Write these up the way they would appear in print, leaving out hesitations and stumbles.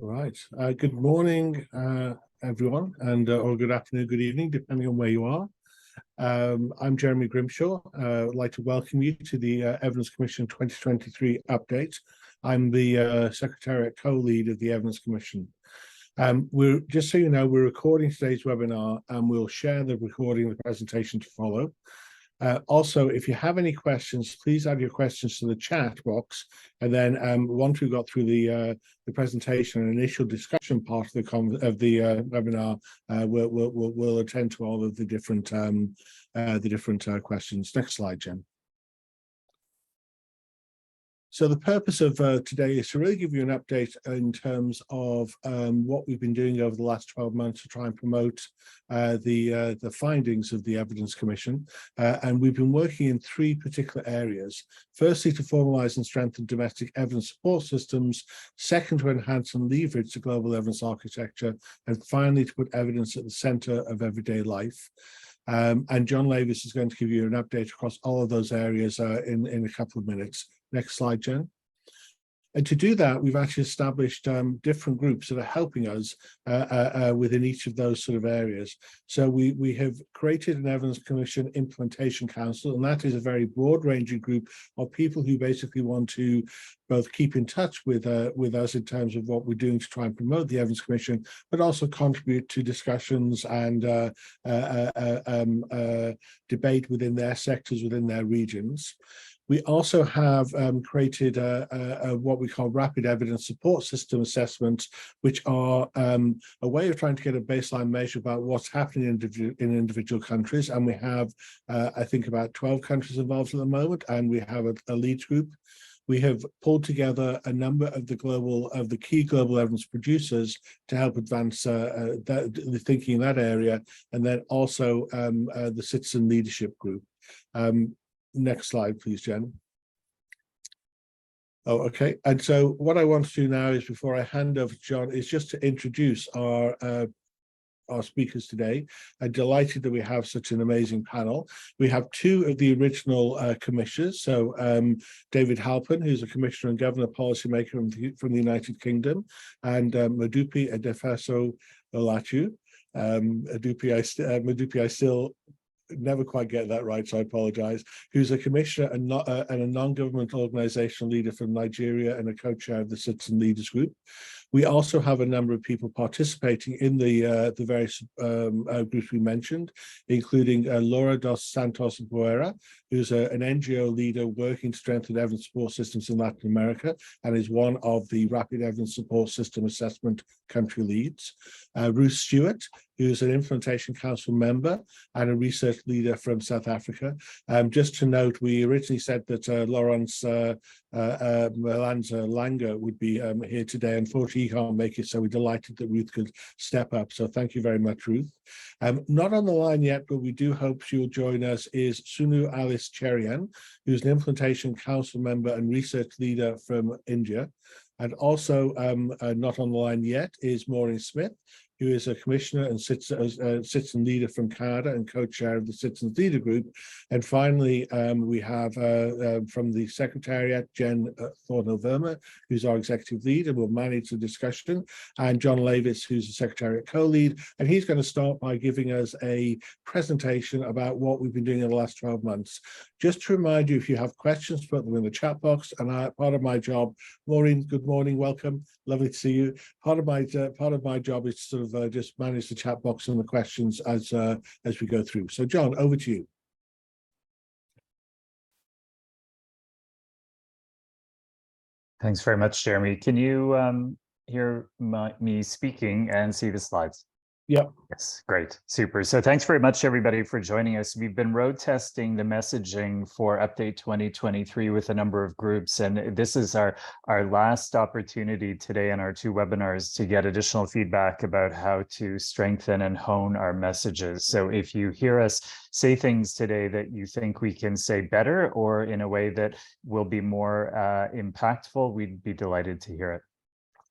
Right. Good morning, everyone, and or good afternoon, good evening, depending on where you are. I'm Jeremy Grimshaw. I'd like to welcome you to the Evidence Commission 2023 update. I'm the Secretariat Co-Lead of the Evidence Commission. We're just so you know, we're recording today's webinar, and we'll share the recording of the presentation to follow. Also, if you have any questions, please add your questions to the chat box, and then once we've got through the presentation and initial discussion part of the webinar, we'll attend to all of the different questions. Next slide, Jen. So the purpose of today is to really give you an update in terms of what we've been doing over the last 12 months to try and promote the findings of the Evidence Commission. And we've been working in three particular areas. Firstly, to formalise and strengthen domestic evidence support systems. Second, to enhance and leverage the global evidence architecture. And finally, to put evidence at the centre of everyday life. And John Lavis is going to give you an update across all of those areas in a couple of minutes. Next slide, Jen. And to do that, we've actually established different groups that are helping us within each of those sort of areas. So we have created an Evidence Commission Implementation Council, and that is a very broad-ranging group of people who basically want to both keep in touch with us in terms of what we're doing to try and promote the Evidence Commission, but also contribute to discussions and debate within their sectors, within their regions. We also have created what we call rapid evidence support system assessments, which are a way of trying to get a baseline measure about what's happening in individual countries. And we have, I think, about 12 countries involved at the moment, and we have a lead group. We have pulled together a number of the key global evidence producers to help advance the thinking in that area, and then also the citizen leadership group. Next slide, please, Jen. Oh, okay. And so what I want to do now is, before I hand over to John, is just to introduce our speakers today. I'm delighted that we have such an amazing panel. We have two of the original commissioners. So David Halpern, who's a commissioner and governor policymaker from the United Kingdom, and Modupe Adefeso-Olateju. Modupe, I still never quite get that right, so I apologize, who's a commissioner and a non-governmental organizational leader from Nigeria and a co-chair of the Citizen Leaders Group. We also have a number of people participating in the various groups we mentioned, including Laura dos Santos Boeira, who's an NGO leader working to strengthen evidence support systems in Latin America and is one of the Rapid Evidence Support System Assessment country leads. Ruth Stewart, who's an Implementation Council member and a research leader from South Africa. Just to note, we originally said that Laurence Melanza Langer would be here today. Unfortunately, he can't make it, so we're delighted that Ruth could step up. So thank you very much, Ruth. Not on the line yet, but we do hope she will join us, is Sunu Alice Cherian, who's an Implementation Council member and research leader from India. And also not on the line yet is Maureen Smith, who is a commissioner and citizen leader from Canada and co-chair of the Citizens Leader Group. And finally, we have from the Secretariat, Jenn Thornhill Verma, who's our executive lead and will manage the discussion, and John Lavis, who's the Secretariat Co-Lead. And he's going to start by giving us a presentation about what we've been doing in the last 12 months. Just to remind you, if you have questions, put them in the chat box. And part of my job, Maureen, good morning, welcome, lovely to see you. Part of my job is to sort of just manage the chat box and the questions as we go through. So, John, over to you. Thanks very much, Jeremy. Can you hear me speaking and see the slides? Yep. Yes, great, super. So thanks very much, everybody, for joining us. We've been road testing the messaging for Update 2023 with a number of groups, and this is our last opportunity today in our two webinars to get additional feedback about how to strengthen and hone our messages. So if you hear us say things today that you think we can say better or in a way that will be more impactful, we'd be delighted to hear it.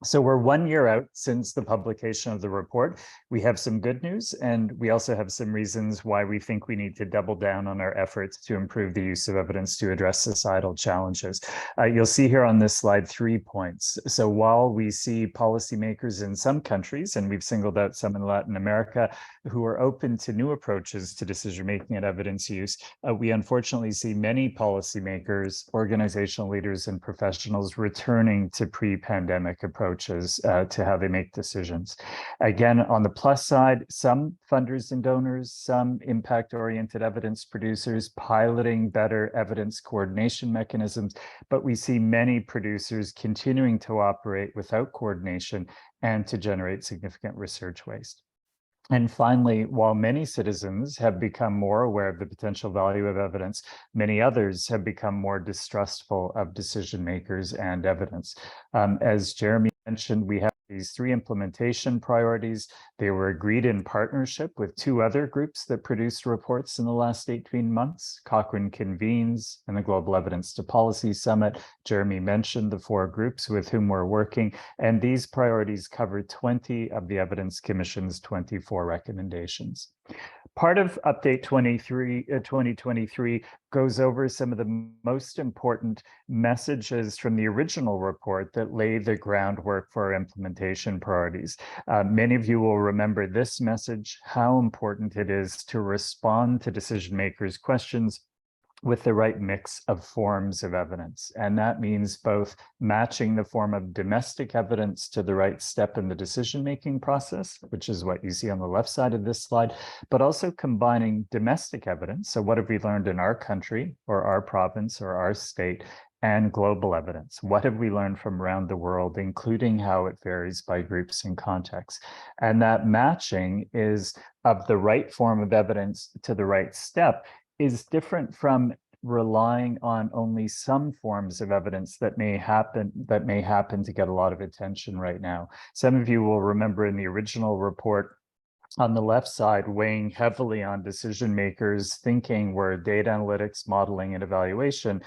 So we're 1 year out since the publication of the report. We have some good news, and we also have some reasons why we think we need to double down on our efforts to improve the use of evidence to address societal challenges. You'll see here on this slide 3 points. So while we see policymakers in some countries, and we've singled out some in Latin America, who are open to new approaches to decision-making and evidence use, we unfortunately see many policymakers, organizational leaders, and professionals returning to pre-pandemic approaches to how they make decisions. Again, on the plus side, some funders and donors, some impact-oriented evidence producers piloting better evidence coordination mechanisms, but we see many producers continuing to operate without coordination and to generate significant research waste. And finally, while many citizens have become more aware of the potential value of evidence, many others have become more distrustful of decision makers and evidence. As Jeremy mentioned, we have these 3 implementation priorities. They were agreed in partnership with 2 other groups that produced reports in the last 18 months. Cochrane Convenes and the Global Evidence to Policy Summit. Jeremy mentioned the 4 groups with whom we're working, and these priorities cover 20 of the Evidence Commission's 24 recommendations. Part of Update 2023 goes over some of the most important messages from the original report that lay the groundwork for our implementation priorities. Many of you will remember this message, how important it is to respond to decision makers' questions with the right mix of forms of evidence. And that means both matching the form of domestic evidence to the right step in the decision-making process, which is what you see on the left side of this slide, but also combining domestic evidence. So what have we learned in our country or our province or our state, and global evidence? What have we learned from around the world, including how it varies by groups and contexts? And that matching is of the right form of evidence to the right step is different from relying on only some forms of evidence that may happen to get a lot of attention right now. Some of you will remember in the original report, on the left side, weighing heavily on decision makers' thinking were data analytics, modeling, and evaluation.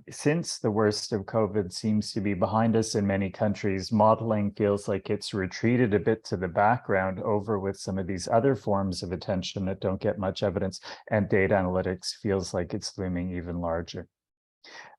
Since the worst of COVID seems to be behind us in many countries, modeling feels like it's retreated a bit to the background over with some of these other forms of attention that don't get much evidence, and data analytics feels like it's looming even larger.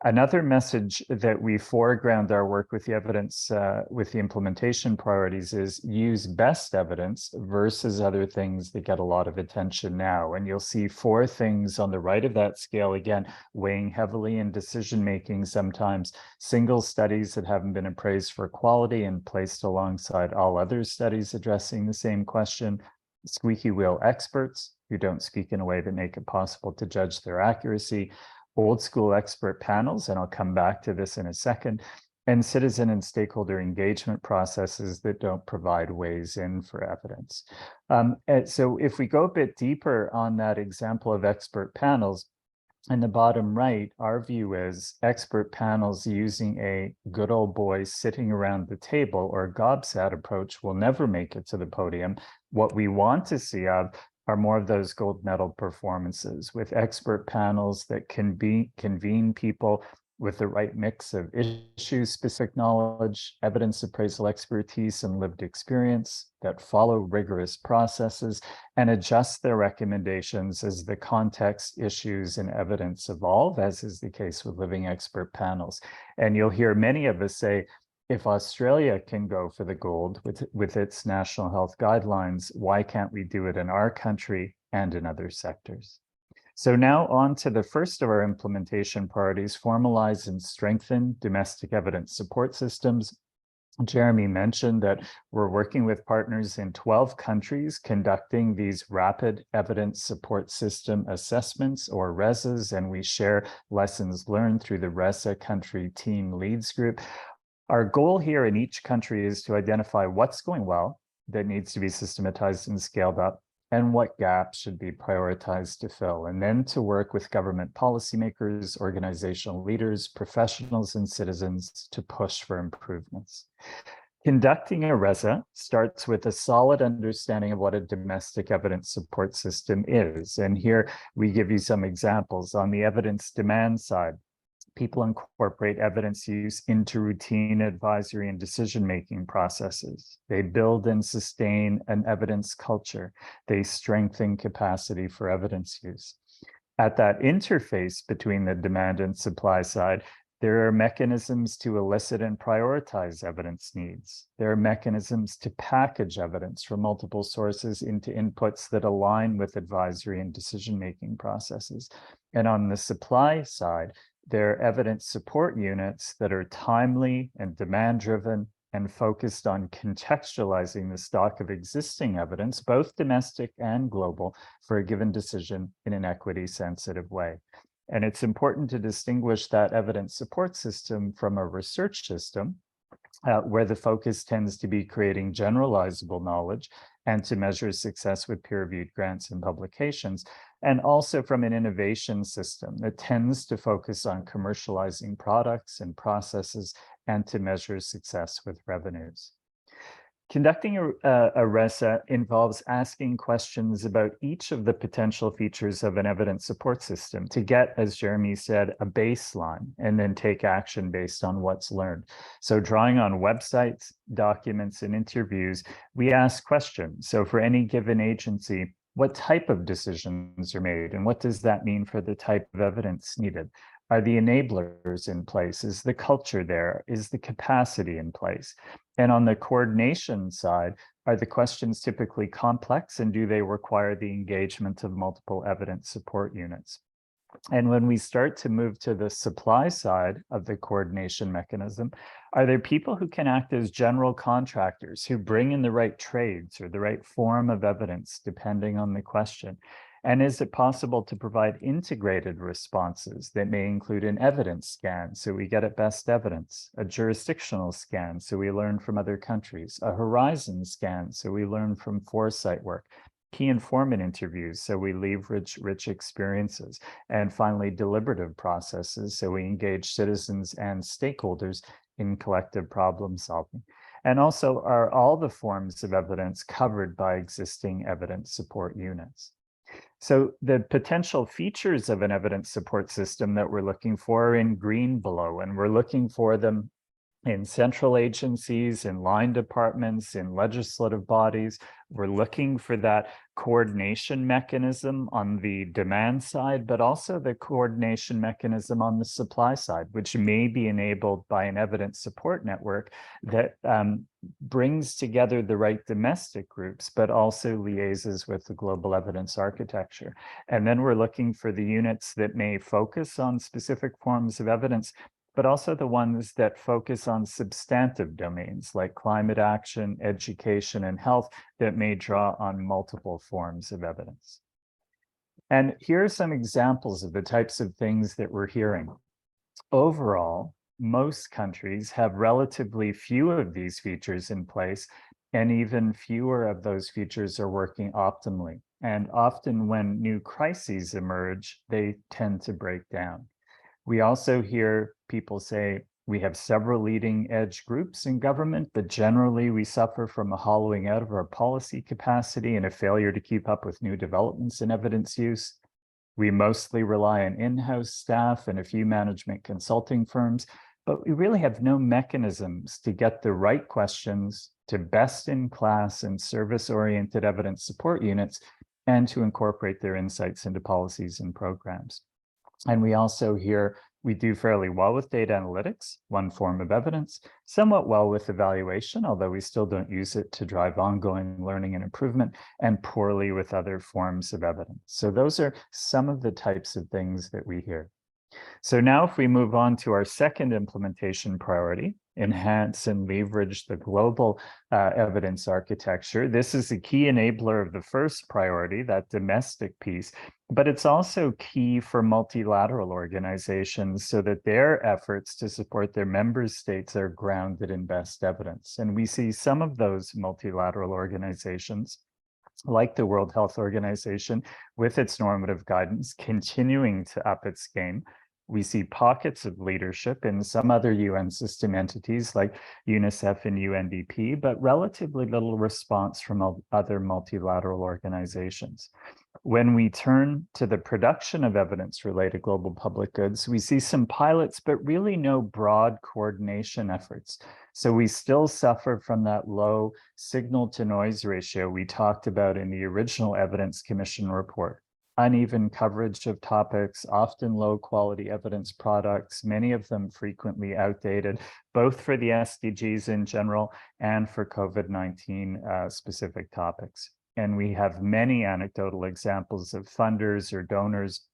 Another message that we foreground our work with the evidence, with the implementation priorities, is use best evidence versus other things that get a lot of attention now. And you'll see 4 things on the right of that scale, again, weighing heavily in decision-making sometimes, single studies that haven't been appraised for quality and placed alongside all other studies addressing the same question, squeaky wheel experts who don't speak in a way that make it possible to judge their accuracy, old school expert panels, and I'll come back to this in a second, and citizen and stakeholder engagement processes that don't provide ways in for evidence. And so if we go a bit deeper on that example of expert panels, in the bottom right, our view is expert panels using a good old boy sitting around the table or GOBSAT approach will never make it to the podium. What we want to see are more of those gold medal performances with expert panels that can convene people with the right mix of issue-specific knowledge, evidence appraisal expertise, and lived experience that follow rigorous processes and adjust their recommendations as the context, issues, and evidence evolve, as is the case with living expert panels. And you'll hear many of us say, if Australia can go for the gold with its national health guidelines, why can't we do it in our country and in other sectors? So now on to the first of our implementation priorities, formalize and strengthen domestic evidence support systems. Jeremy mentioned that we're working with partners in 12 countries conducting these rapid evidence support system assessments, or RESAs, and we share lessons learned through the RESA country team leads group. Our goal here in each country is to identify what's going well that needs to be systematized and scaled up, and what gaps should be prioritized to fill, and then to work with government policymakers, organizational leaders, professionals, and citizens to push for improvements. Conducting a RESA starts with a solid understanding of what a domestic evidence support system is. And here we give you some examples. On the evidence demand side, People incorporate evidence use into routine advisory and decision-making processes. They build and sustain an evidence culture. They strengthen capacity for evidence use. At that interface between the demand and supply side, there are mechanisms to elicit and prioritize evidence needs. There are mechanisms to package evidence from multiple sources into inputs that align with advisory and decision-making processes. And on the supply side, there are evidence support units that are timely and demand-driven and focused on contextualizing the stock of existing evidence, both domestic and global, for a given decision in an equity-sensitive way. And it's important to distinguish that evidence support system from a research system, where the focus tends to be creating generalizable knowledge and to measure success with peer-reviewed grants and publications, and also from an innovation system that tends to focus on commercializing products and processes and to measure success with revenues. Conducting a RESA involves asking questions about each of the potential features of an evidence support system to get, as Jeremy said, a baseline and then take action based on what's learned. So drawing on websites, documents, and interviews, we ask questions. So for any given agency, what type of decisions are made and what does that mean for the type of evidence needed? Are the enablers in place? Is the culture there? Is the capacity in place? And on the coordination side, are the questions typically complex and do they require the engagement of multiple evidence support units? And when we start to move to the supply side of the coordination mechanism, are there people who can act as general contractors who bring in the right trades or the right form of evidence depending on the question? And is it possible to provide integrated responses that may include an evidence scan, so we get at best evidence, a jurisdictional scan, so we learn from other countries, a horizon scan, so we learn from foresight work, key informant interviews, so we leverage rich experiences, and finally, deliberative processes, so we engage citizens and stakeholders in collective problem solving. And also, are all the forms of evidence covered by existing evidence support units? So the potential features of an evidence support system that we're looking for are in green below, and we're looking for them in central agencies, in line departments, in legislative bodies. We're looking for that coordination mechanism on the demand side, but also the coordination mechanism on the supply side, which may be enabled by an evidence support network that brings together the right domestic groups, but also liaises with the global evidence architecture. And then we're looking for the units that may focus on specific forms of evidence, but also the ones that focus on substantive domains like climate action, education, and health that may draw on multiple forms of evidence. And here are some examples of the types of things that we're hearing. Overall, most countries have relatively few of these features in place, and even fewer of those features are working optimally. And often when new crises emerge, they tend to break down. We also hear people say, we have several leading edge groups in government, but generally we suffer from a hollowing out of our policy capacity and a failure to keep up with new developments in evidence use. We mostly rely on in-house staff and a few management consulting firms, but we really have no mechanisms to get the right questions to best-in-class and service-oriented evidence support units and to incorporate their insights into policies and programs. And we also hear we do fairly well with data analytics, one form of evidence, somewhat well with evaluation, although we still don't use it to drive ongoing learning and improvement, and poorly with other forms of evidence. So those are some of the types of things that we hear. So now if we move on to our second implementation priority, enhance and leverage the global evidence architecture. This is a key enabler of the first priority, that domestic piece, but it's also key for multilateral organizations so that their efforts to support their member states are grounded in best evidence. And we see some of those multilateral organizations, like the World Health Organization, with its normative guidance, continuing to up its game. We see pockets of leadership in some other UN system entities like UNICEF and UNDP, but relatively little response from other multilateral organizations. When we turn to the production of evidence-related global public goods, we see some pilots, but really no broad coordination efforts. So we still suffer from that low signal-to-noise ratio we talked about in the original Evidence Commission report. Uneven coverage of topics, often low-quality evidence products, many of them frequently outdated, both for the SDGs in general and for COVID-19 specific topics. And we have many anecdotal examples of funders or donors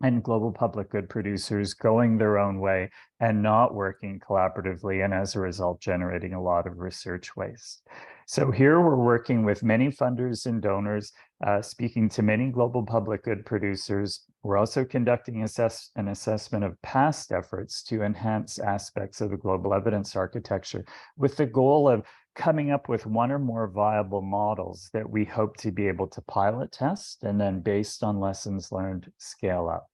and global public good producers going their own way and not working collaboratively, and as a result, generating a lot of research waste. So here we're working with many funders and donors, speaking to many global public good producers. We're also conducting an assessment of past efforts to enhance aspects of the global evidence architecture with the goal of coming up with one or more viable models that we hope to be able to pilot test and then, based on lessons learned, scale up.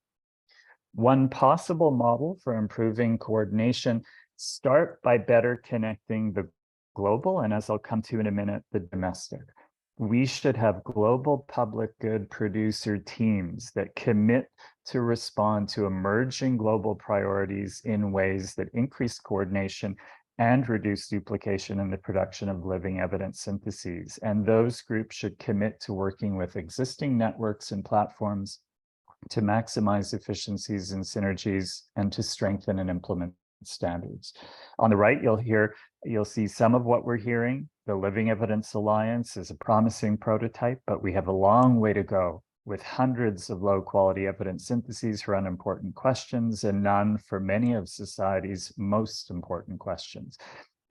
One possible model for improving coordination: start by better connecting the global, and as I'll come to in a minute, the domestic. We should have global public good producer teams that commit to respond to emerging global priorities in ways that increase coordination and reduce duplication in the production of living evidence syntheses. And those groups should commit to working with existing networks and platforms to maximize efficiencies and synergies and to strengthen and implement standards. On the right, you'll see some of what we're hearing. The Living Evidence Alliance is a promising prototype, but we have a long way to go, with hundreds of low-quality evidence syntheses for unimportant questions and none for many of society's most important questions.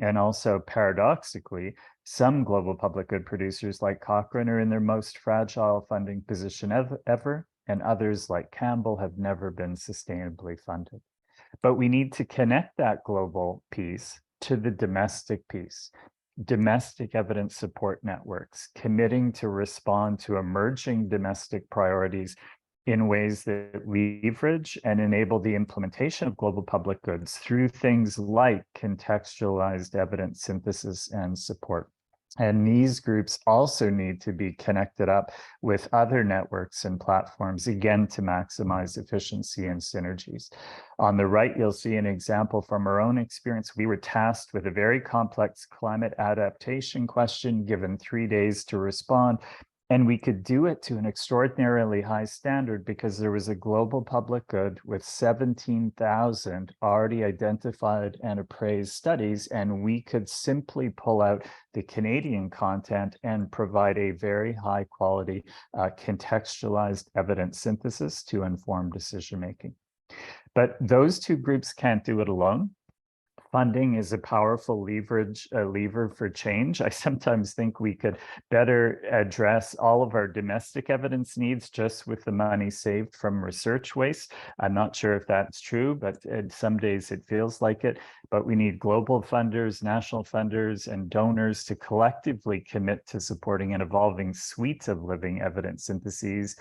And also, paradoxically, some global public good producers like Cochrane are in their most fragile funding position ever, and others like Campbell have never been sustainably funded. But we need to connect that global piece to the domestic piece. Domestic evidence support networks committing to respond to emerging domestic priorities in ways that leverage and enable the implementation of global public goods through things like contextualized evidence synthesis and support. And these groups also need to be connected up with other networks and platforms, again, to maximize efficiency and synergies. On the right, you'll see an example from our own experience. We were tasked with a very complex climate adaptation question, given 3 days to respond. And we could do it to an extraordinarily high standard because there was a global public good with 17,000 already identified and appraised studies, and we could simply pull out the Canadian content and provide a very high quality contextualized evidence synthesis to inform decision-making. But those two groups can't do it alone. Funding is a powerful lever for change. I sometimes think we could better address all of our domestic evidence needs just with the money saved from research waste. I'm not sure if that's true, but some days it feels like it. But we need global funders, national funders, and donors to collectively commit to supporting an evolving suite of living evidence syntheses,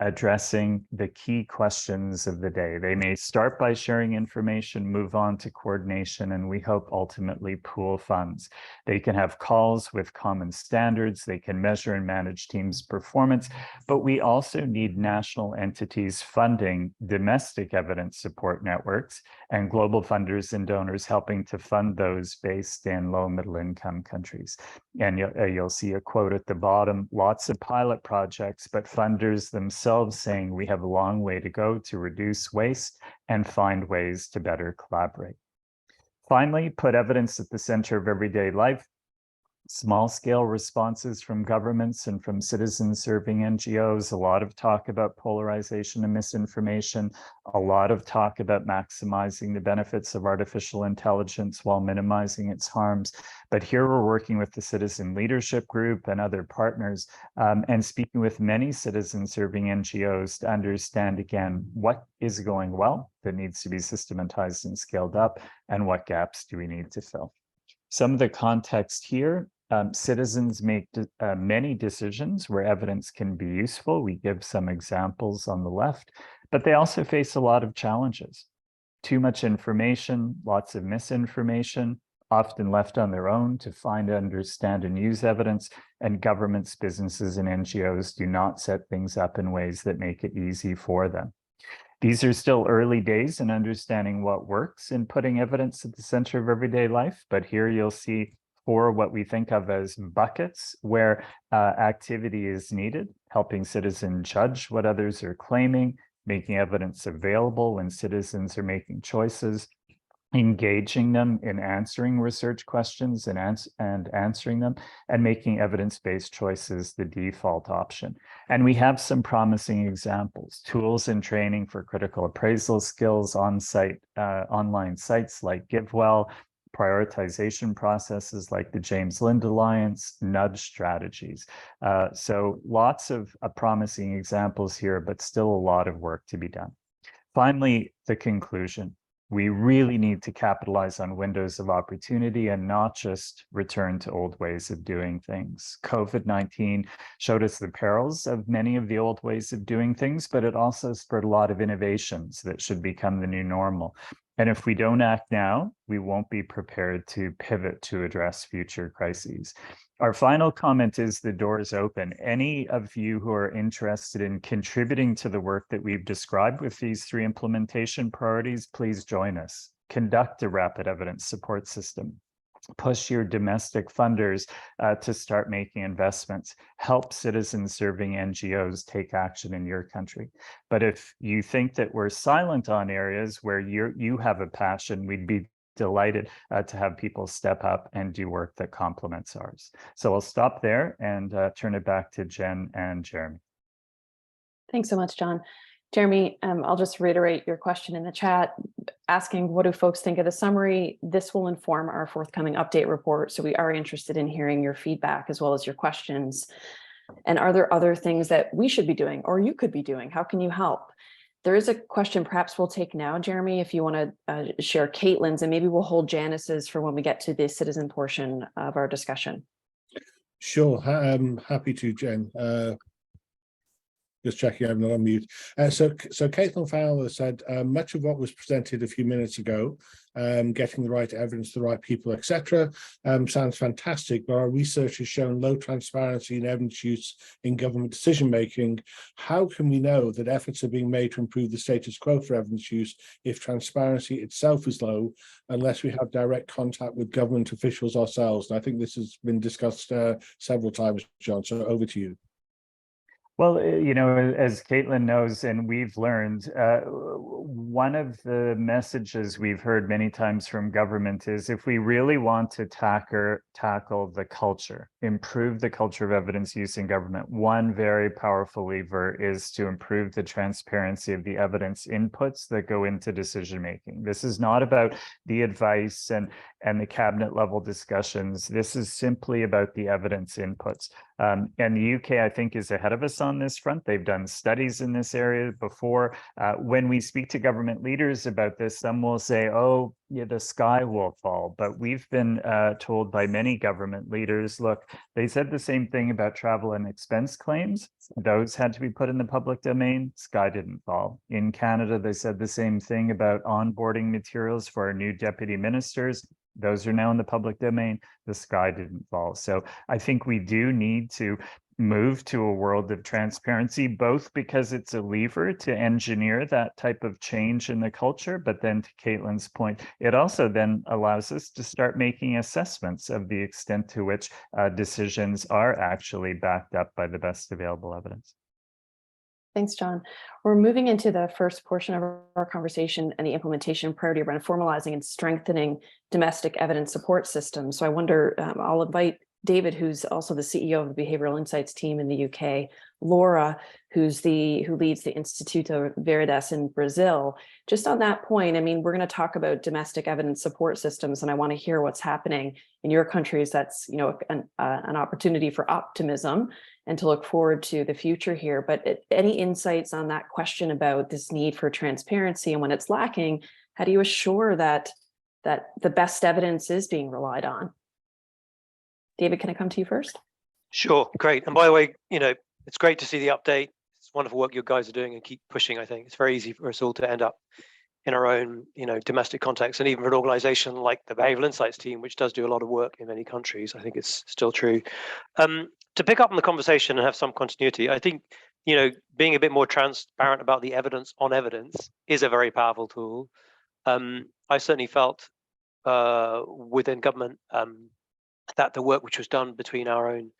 addressing the key questions of the day. They may start by sharing information, move on to coordination, and we hope ultimately pool funds. They can have calls with common standards, they can measure and manage teams' performance, but we also need national entities funding domestic evidence support networks and global funders and donors helping to fund those based in low middle income countries. And you'll see a quote at the bottom: lots of pilot projects, but funders themselves saying we have a long way to go to reduce waste and find ways to better collaborate. Finally, put evidence at the center of everyday life. Small-scale responses from governments and from citizens serving NGOs, a lot of talk about polarization and misinformation, a lot of talk about maximizing the benefits of artificial intelligence while minimizing its harms. But here we're working with the Citizen Leadership Group and other partners and speaking with many citizens serving NGOs to understand, again, what is going well that needs to be systematized and scaled up, and what gaps do we need to fill. Some of the context here: citizens make many decisions where evidence can be useful. We give some examples on the left, but they also face a lot of challenges. Too much information, lots of misinformation, often left on their own to find, understand, and use evidence, and governments, businesses, and NGOs do not set things up in ways that make it easy for them. These are still early days in understanding what works in putting evidence at the center of everyday life, but here you'll see 4 what we think of as buckets where activity is needed, helping citizens judge what others are claiming, making evidence available when citizens are making choices, engaging them in answering research questions and answering them, and making evidence-based choices the default option. And we have some promising examples: tools and training for critical appraisal skills, on-site online sites like GiveWell, prioritization processes like the James Lind Alliance, nudge strategies. So lots of promising examples here, but still a lot of work to be done. Finally, the conclusion. We really need to capitalize on windows of opportunity and not just return to old ways of doing things. COVID-19 showed us the perils of many of the old ways of doing things, but it also spurred a lot of innovations that should become the new normal. And if we don't act now, we won't be prepared to pivot to address future crises. Our final comment is the door is open. Any of you who are interested in contributing to the work that we've described with these 3 implementation priorities, please join us. Conduct a rapid evidence support system. Push your domestic funders to start making investments. Help citizens serving NGOs take action in your country. But if you think that we're silent on areas where you have a passion, we'd be delighted to have people step up and do work that complements ours. So I'll stop there and turn it back to Jenn and Jeremy. Thanks so much, John. Jeremy, I'll just reiterate your question in the chat, asking what do folks think of the summary? This will inform our forthcoming update report. So we are interested in hearing your feedback as well as your questions. And are there other things that we should be doing or you could be doing? How can you help? There is a question perhaps we'll take now, Jeremy, if you want to share Caitlin's, and maybe we'll hold Janice's for when we get to the citizen portion of our discussion. Sure, I'm happy to, Jen. Just checking I'm not on mute. So Caitlin Fowler said, much of what was presented a few minutes ago, getting the right evidence, the right people, etc., sounds fantastic, but our research has shown low transparency in evidence use in government decision-making. How can we know that efforts are being made to improve the status quo for evidence use if transparency itself is low, unless we have direct contact with government officials ourselves? And I think this has been discussed several times, John, so over to you. Well, you know, as Caitlin knows, and we've learned, one of the messages we've heard many times from government is if we really want to tackle the culture, improve the culture of evidence use in government, one very powerful lever is to improve the transparency of the evidence inputs that go into decision making. This is not about the advice and the cabinet level discussions. This is simply about the evidence inputs. And the UK, I think, is ahead of us on this front. They've done studies in this area before. When we speak to government leaders about this, some will say, oh, yeah, the sky will fall. But we've been told by many government leaders, look, they said the same thing about travel and expense claims. Those had to be put in the public domain. Sky didn't fall. In Canada, they said the same thing about onboarding materials for our new deputy ministers. Those are now in the public domain. The sky didn't fall. So I think we do need to move to a world of transparency, both because it's a lever to engineer that type of change in the culture, but then to Caitlin's point, it also then allows us to start making assessments of the extent to which decisions are actually backed up by the best available evidence. Thanks, John. We're moving into the first portion of our conversation and the implementation priority around formalizing and strengthening domestic evidence support systems. So I wonder, I'll invite David, who's also the CEO of the Behavioral Insights team in the UK, Laura, who leads the Instituto Veritas in Brazil. Just on that point, I mean, we're going to talk about domestic evidence support systems, and I want to hear what's happening in your countries. That's, you know, an opportunity for optimism and to look forward to the future here. But any insights on that question about this need for transparency and when it's lacking, how do you assure that the best evidence is being relied on? David, can I come to you first? Sure, great. And by the way, you know, it's great to see the update. It's wonderful work you guys are doing and keep pushing, I think. It's very easy for us all to end up in our own, domestic context, and even for an organization like the Behavioral Insights team, which does do a lot of work in many countries, I think it's still true. To pick up on the conversation and have some continuity, I think, being a bit more transparent about the evidence on evidence is a very powerful tool. I certainly felt within government that the work which was done between our own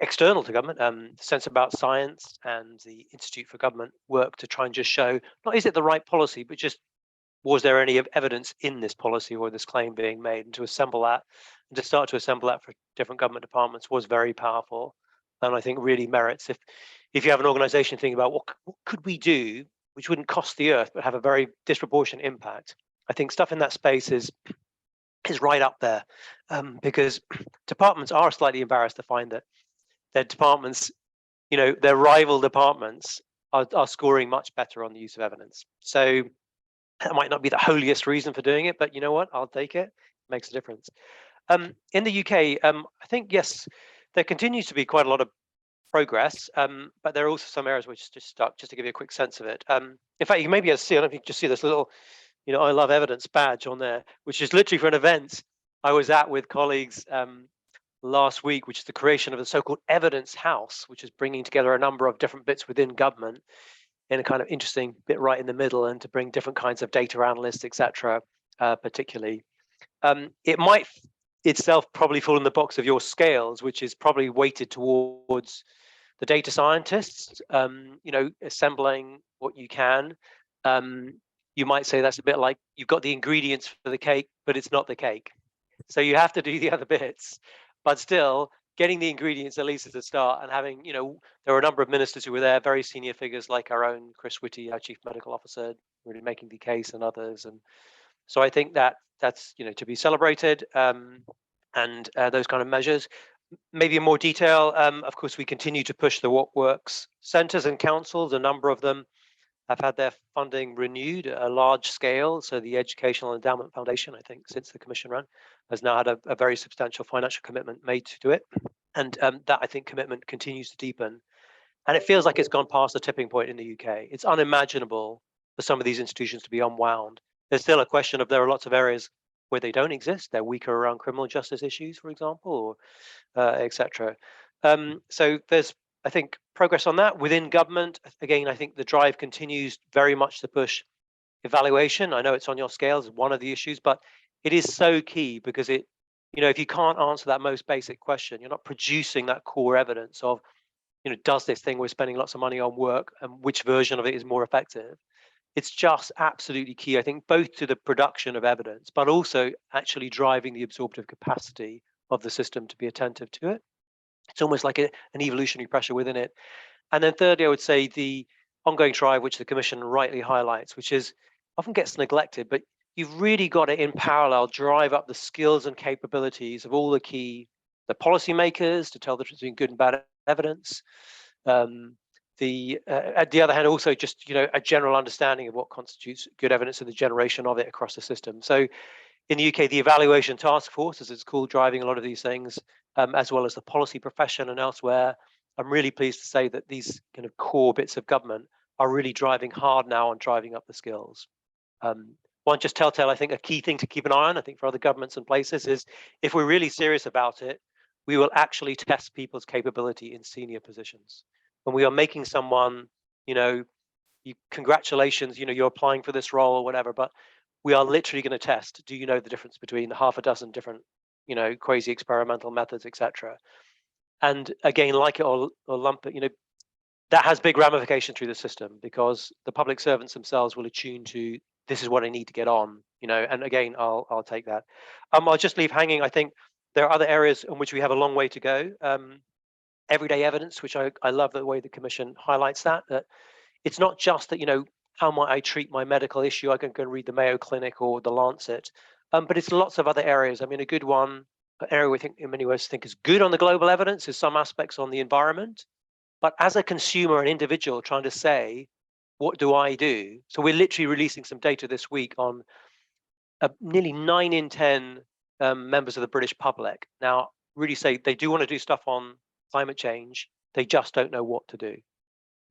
external to government, the Sense About Science and the Institute for Government work to try and just show, not is it the right policy, but just was there any evidence in this policy or this claim being made, and to assemble that and to start to assemble that for different government departments was very powerful, and I think really merits, if you have an organization thinking about what could we do which wouldn't cost the earth but have a very disproportionate impact, I think stuff in that space is right up there, because departments are slightly embarrassed to find that their departments, their rival departments are scoring much better on the use of evidence. So that might not be the holiest reason for doing it, but you know what? I'll take it. It makes a difference. In the UK, I think, yes, there continues to be quite a lot of progress, but there are also some areas which just stuck, just to give you a quick sense of it. In fact, you may be able to see, I don't know if you can just see this little, I love evidence badge on there, which is literally for an event I was at with colleagues last week, which is the creation of a so-called evidence house, which is bringing together a number of different bits within government in a kind of interesting bit right in the middle, and to bring different kinds of data analysts, etc. Particularly. It might itself probably fall in the box of your scales, which is probably weighted towards the data scientists, assembling what you can. You might say that's a bit like you've got the ingredients for the cake, but it's not the cake. So you have to do the other bits, but still getting the ingredients at least at the start, and having, there were a number of ministers who were there, very senior figures like our own Chris Whitty, our Chief Medical Officer, really making the case, and others. And so I think that's, to be celebrated, and those kind of measures. Maybe in more detail, of course, we continue to push the What Works centres and councils. A number of them have had their funding renewed at a large scale. So the Educational Endowment Foundation, I think, since the Commission ran, has now had a very substantial financial commitment made to it. And that, I think, commitment continues to deepen. And it feels like it's gone past the tipping point in the UK. It's unimaginable for some of these institutions to be unwound. There's still a question of, there are lots of areas where they don't exist. They're weaker around criminal justice issues, for example, or etc. So there's, I think, progress on that within government. Again, I think the drive continues very much to push evaluation. I know it's on your scales, one of the issues, but it is so key, because it, if you can't answer that most basic question, you're not producing that core evidence of, does this thing we're spending lots of money on work, and which version of it is more effective? It's just absolutely key, I think, both to the production of evidence, but also actually driving the absorptive capacity of the system to be attentive to it. It's almost like an evolutionary pressure within it. And then thirdly, I would say the ongoing drive, which the Commission rightly highlights, which is often gets neglected, but you've really got to, in parallel, drive up the skills and capabilities of all the policymakers to tell the difference between good and bad evidence. At the other hand, also just, a general understanding of what constitutes good evidence and the generation of it across the system. So in the UK, the Evaluation Task Force, as it's called, driving a lot of these things, as well as the policy profession and elsewhere. I'm really pleased to say that these kind of core bits of government are really driving hard now on driving up the skills. One just telltale, I think, a key thing to keep an eye on, I think, for other governments and places is, if we're really serious about it, we will actually test people's capability in senior positions. When we are making someone, congratulations, you're applying for this role or whatever, but we are literally going to test, do you know the difference between half a dozen different, crazy experimental methods, etc. And again, like it or lump it, that has big ramifications through the system, because the public servants themselves will attune to, this is what I need to get on, and again, I'll take that. I'll just leave hanging, I think there are other areas in which we have a long way to go. Everyday evidence, which I love the way the Commission highlights that it's not just that, how might I treat my medical issue? I can go and read the Mayo Clinic or the Lancet, but it's lots of other areas. I mean, a good one, an area we think in many ways think is good on the global evidence is some aspects on the environment. But as a consumer, an individual trying to say, what do I do? So we're literally releasing some data this week on nearly 9 in 10 members of the British public now really say they do want to do stuff on climate change. They just don't know what to do.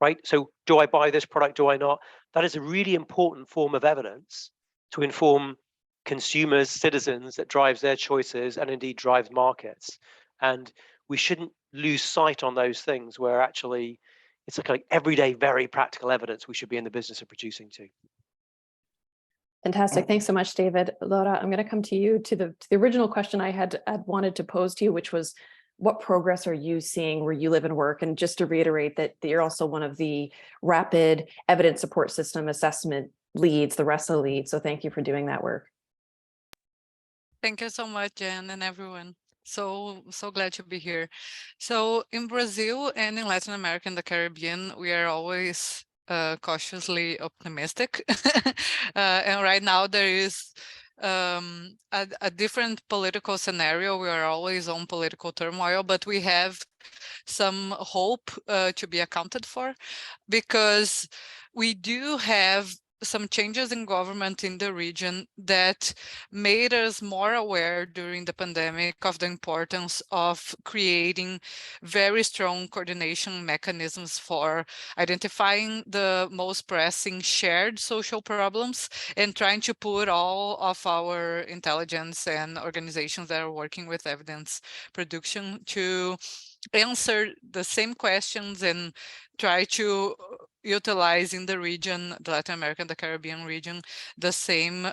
Right? So do I buy this product? Do I not? that is a really important form of evidence to inform consumers, citizens, that drives their choices and indeed drives markets. And we shouldn't lose sight on those things where actually it's a kind of everyday, very practical evidence we should be in the business of producing too. Fantastic. Thanks so much, David. Laura, I'm going to come to you to the original question I had wanted to pose to you, which was, what progress are you seeing where you live and work? And just to reiterate that you're also one of the rapid evidence support system assessment leads, the RESA lead. So thank you for doing that work. Thank you so much, Jenn, and everyone. So glad to be here. So in Brazil and in Latin America and the Caribbean, we are always cautiously optimistic. And right now there is a different political scenario. We are always on political turmoil, but we have some hope to be accounted for, because we do have some changes in government in the region that made us more aware during the pandemic of the importance of creating very strong coordination mechanisms for identifying the most pressing shared social problems and trying to put all of our intelligence and organizations that are working with evidence production to answer the same questions and try to utilize in the region, the Latin American, the Caribbean region, the same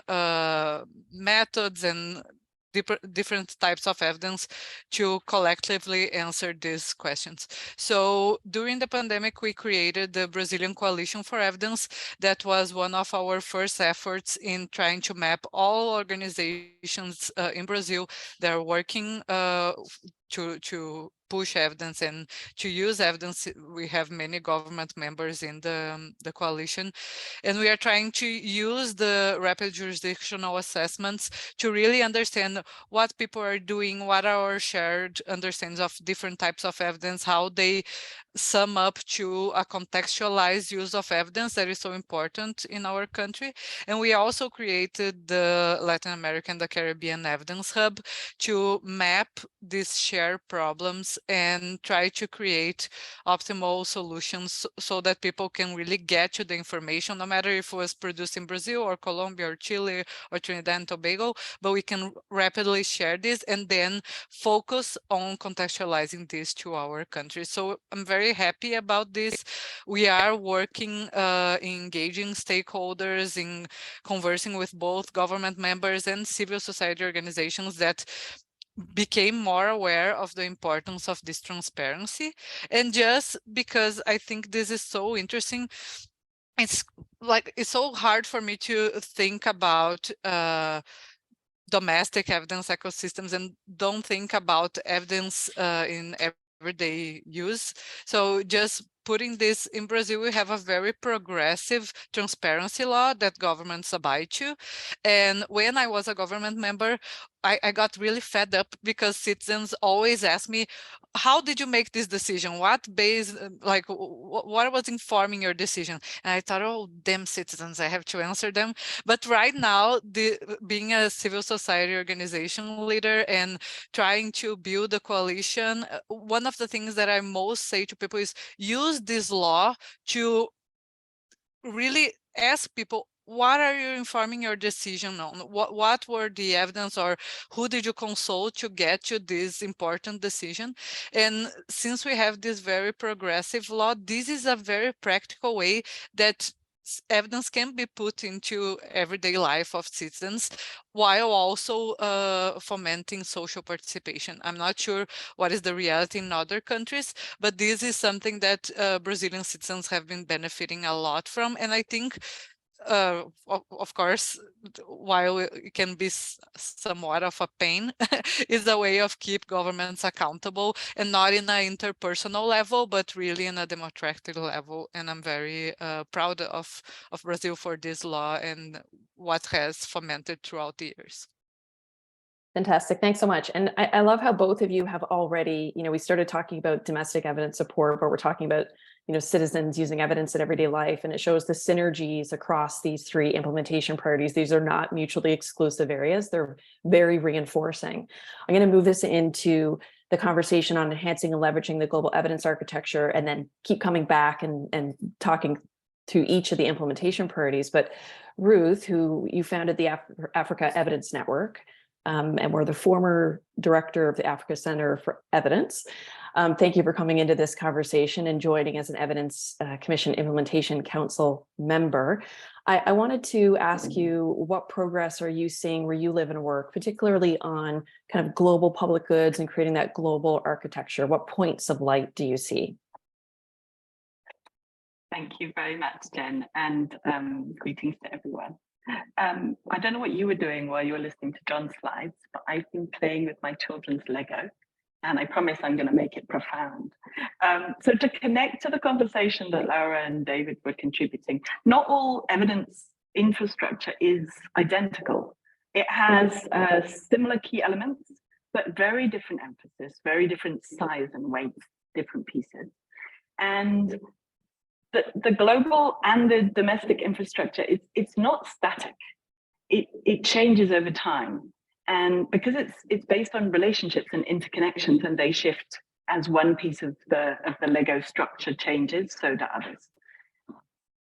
methods and different types of evidence to collectively answer these questions. So during the pandemic, we created the Brazilian Coalition for Evidence. That was one of our first efforts in trying to map all organizations in Brazil that are working to push evidence and to use evidence. We have many government members in the coalition, and we are trying to use the rapid jurisdictional assessments to really understand what people are doing, what are our shared understandings of different types of evidence, how they sum up to a contextualized use of evidence that is so important in our country. And we also created the Latin American, the Caribbean Evidence Hub to map these shared problems and try to create optimal solutions so that people can really get to the information, no matter if it was produced in Brazil or Colombia or Chile or Trinidad and Tobago, but we can rapidly share this and then focus on contextualizing this to our country. So I'm very happy about this. We are working, engaging stakeholders, in conversing with both government members and civil society organizations that became more aware of the importance of this transparency. And just because I think this is so interesting, it's so hard for me to think about domestic evidence ecosystems and don't think about evidence in everyday use. So just putting this in Brazil, we have a very progressive transparency law that governments abide to. And when I was a government member, I got really fed up because citizens always ask me, how did you make this decision? What base, like, what was informing your decision? And I thought, oh, damn citizens, I have to answer them. But right now, being a civil society organization leader and trying to build a coalition, one of the things that I most say to people is use this law to really ask people, what are you informing your decision on? What were the evidence, or who did you consult to get to this important decision? And since we have this very progressive law, this is a very practical way that evidence can be put into everyday life of citizens while also fomenting social participation. I'm not sure what is the reality in other countries, but this is something that Brazilian citizens have been benefiting a lot from. And I think of course, while it can be somewhat of a pain, is a way of keep governments accountable, and not in an interpersonal level, but really in a democratic level. And I'm very proud of Brazil for this law and what has fomented throughout the years. Fantastic. Thanks so much. And I love how both of you have already, we started talking about domestic evidence support, but we're talking about, citizens using evidence in everyday life. And it shows the synergies across these three implementation priorities. These are not mutually exclusive areas. They're very reinforcing. I'm going to move this into the conversation on enhancing and leveraging the global evidence architecture, and then keep coming back and talking to each of the implementation priorities. But Ruth, who you founded the Africa Evidence Network, and we're the former director of the Africa Center for Evidence. Thank you for coming into this conversation and joining as an Evidence Commission Implementation Council member. I wanted to ask you, what progress are you seeing where you live and work, particularly on kind of global public goods and creating that global architecture? What points of light do you see? Thank you very much, Jen, and greetings to everyone. I don't know what you were doing while you were listening to John's slides, but I've been playing with my children's Lego, and I promise I'm going to make it profound. So to connect to the conversation that Laura and David were contributing, not all evidence infrastructure is identical. It has similar key elements, but very different emphasis, very different size and weight, different pieces. And the global and the domestic infrastructure, it's not static. It changes over time. And because it's based on relationships and interconnections, and they shift as one piece of the Lego structure changes, so do others.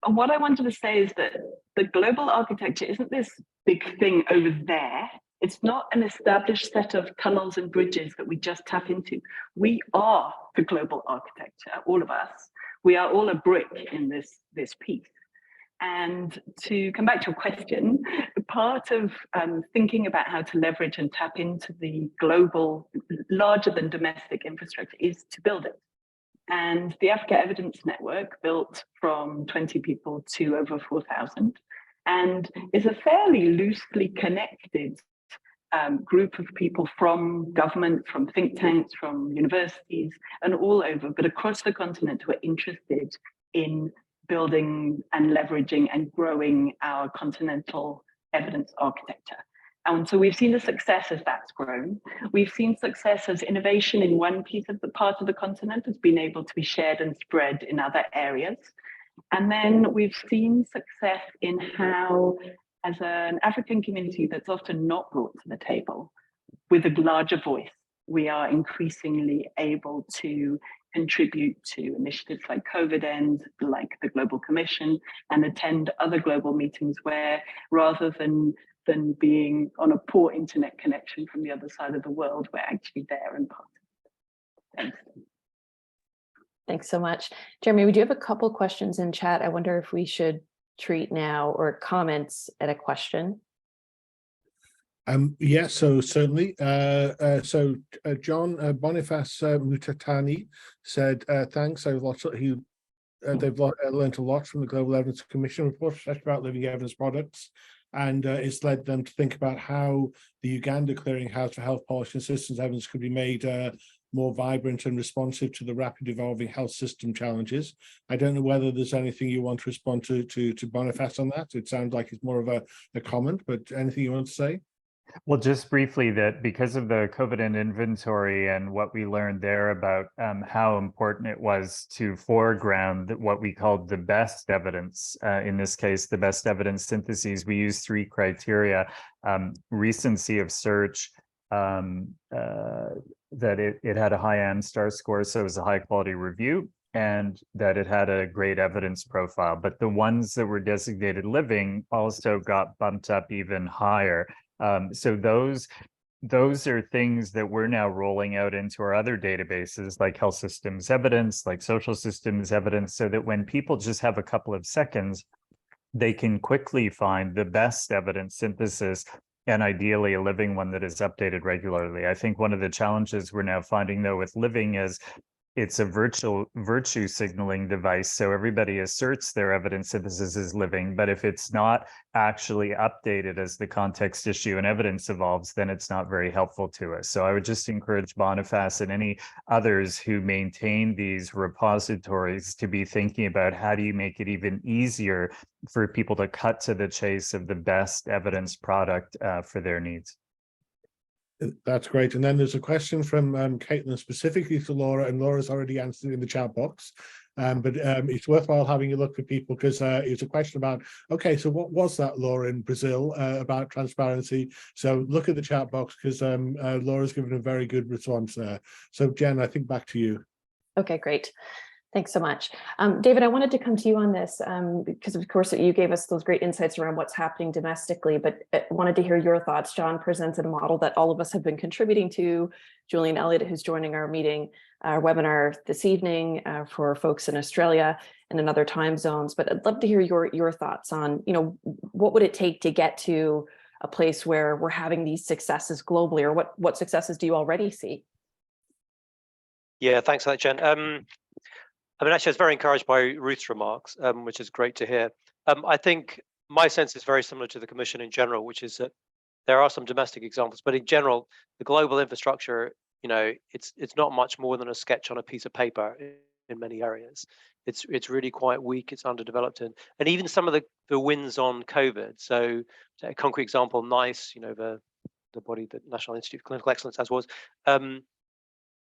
And what I wanted to say is that the global architecture isn't this big thing over there. It's not an established set of tunnels and bridges that we just tap into. We are the global architecture, all of us. We are all a brick in this piece. And to come back to your question, part of thinking about how to leverage and tap into the global, larger than domestic infrastructure is to build it. And the Africa Evidence Network, built from 20 people to over 4,000, and is a fairly loosely connected group of people from government, from think tanks, from universities, and all over, but across the continent, who are interested in building and leveraging and growing our continental evidence architecture. And so we've seen the success as that's grown. We've seen success as innovation in one piece of the part of the continent has been able to be shared and spread in other areas. And then we've seen success in how, as an African community that's often not brought to the table, with a larger voice, we are increasingly able to contribute to initiatives like COVID-End, like the Global Commission, and attend other global meetings where, rather than being on a poor internet connection from the other side of the world, we're actually there and part of it. Thanks. Thanks so much. Jeremy, we do have a couple questions in chat. I wonder if we should treat now or comments at a question. Yes, so certainly. John Boniface Mutatani said, thanks. They've learned a lot from the Global Evidence Commission report, especially about living evidence products. And it's led them to think about how the Uganda Clearinghouse for Health Policy and Systems Evidence could be made more vibrant and responsive to the rapid evolving health system challenges. I don't know whether there's anything you want to respond to Boniface on that. It sounds like it's more of a comment, but anything you want to say? Well, just briefly, that because of the COVID-End inventory and what we learned there about how important it was to foreground what we called the best evidence, in this case, the best evidence syntheses, we use 3 criteria: recency of search, that it had a high AmStar score, so it was a high quality review, and that it had a great evidence profile. But the ones that were designated living also got bumped up even higher. So those are things that we're now rolling out into our other databases, like health systems evidence, like social systems evidence, so that when people just have a couple of seconds, they can quickly find the best evidence synthesis, and ideally a living one that is updated regularly. I think one of the challenges we're now finding, though, with living is it's a virtue signaling device. So everybody asserts their evidence synthesis is living, but if it's not actually updated as the context issue and evidence evolves, then it's not very helpful to us. So I would just encourage Boniface and any others who maintain these repositories to be thinking about how do you make it even easier for people to cut to the chase of the best evidence product for their needs. That's great. And then there's a question from Caitlin specifically to Laura, and Laura's already answered in the chat box. But it's worthwhile having a look at people, because it's a question about, okay, so what was that, Laura, in Brazil about transparency? So look at the chat box, because Laura's given a very good response there. So Jen, I think back to you. Okay, great. Thanks so much. David, I wanted to come to you on this because, of course, you gave us those great insights around what's happening domestically, but I wanted to hear your thoughts. John presented a model that all of us have been contributing to. Julian Elliott, who's joining our meeting, our webinar this evening for folks in Australia and in other time zones. But I'd love to hear your thoughts on, what would it take to get to a place where we're having these successes globally, or what successes do you already see? Yeah, thanks for that, Jen. Actually, I was very encouraged by Ruth's remarks, which is great to hear. I think my sense is very similar to the Commission in general, which is that there are some domestic examples, but in general, the global infrastructure, it's not much more than a sketch on a piece of paper in many areas. It's really quite weak. It's underdeveloped, and even some of the wins on COVID. So, a concrete example, NICE, the body, the National Institute for Clinical Excellence, as was. I know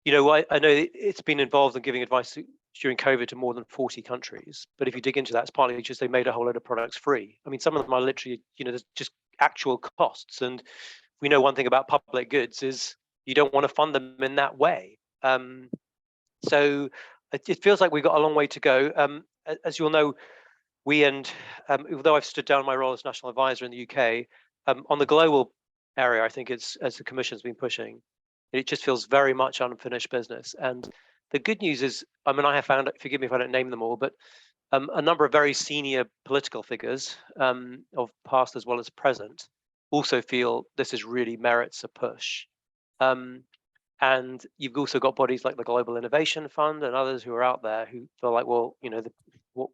it's been involved in giving advice during COVID to more than 40 countries. But if you dig into that, it's partly just they made a whole load of products free. I mean, some of them are literally, there's just actual costs. And we know one thing about public goods is you don't want to fund them in that way. So it feels like we've got a long way to go. As you'll know, although I've stood down my role as national advisor in the UK, on the global area, I think it's, as the Commission's been pushing, it just feels very much unfinished business. And the good news is, I have found, forgive me if I don't name them all, but a number of very senior political figures of past as well as present also feel this is really merits a push. And you've also got bodies like the Global Innovation Fund and others who are out there who feel like, well,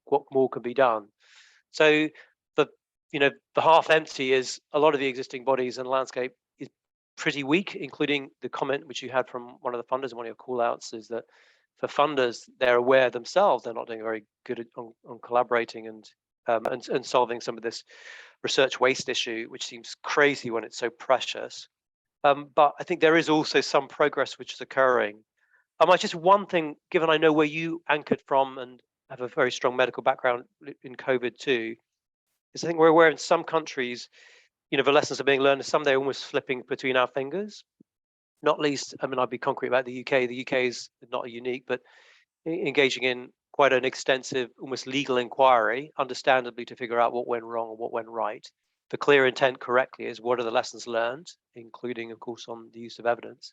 what more can be done? So the half empty is a lot of the existing bodies and landscape is pretty weak, including the comment which you had from one of the funders, and one of your call outs is that for funders, they're aware themselves they're not doing very good on collaborating and solving some of this research waste issue, which seems crazy when it's so precious. But I think there is also some progress which is occurring. Just one thing, given I know where you anchored from and have a very strong medical background in COVID too, is I think we're aware in some countries, the lessons are being learned, some they're almost slipping between our fingers. Not least, I'll be concrete about the UK. The UK is not unique, but engaging in quite an extensive, almost legal inquiry, understandably, to figure out what went wrong and what went right. The clear intent correctly is what are the lessons learned, including, of course, on the use of evidence.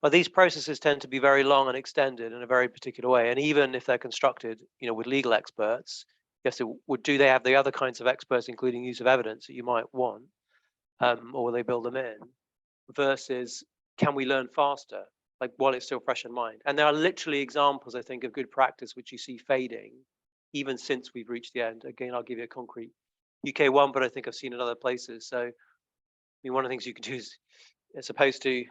But these processes tend to be very long and extended in a very particular way. And even if they're constructed, with legal experts, yes, do they have the other kinds of experts, including use of evidence that you might want, or will they build them in? Versus, can we learn faster, like while it's still fresh in mind? And there are literally examples, I think, of good practice which you see fading, even since we've reached the end. Again, I'll give you a concrete UK one, but I think I've seen in other places. So, one of the things you can do is, as opposed to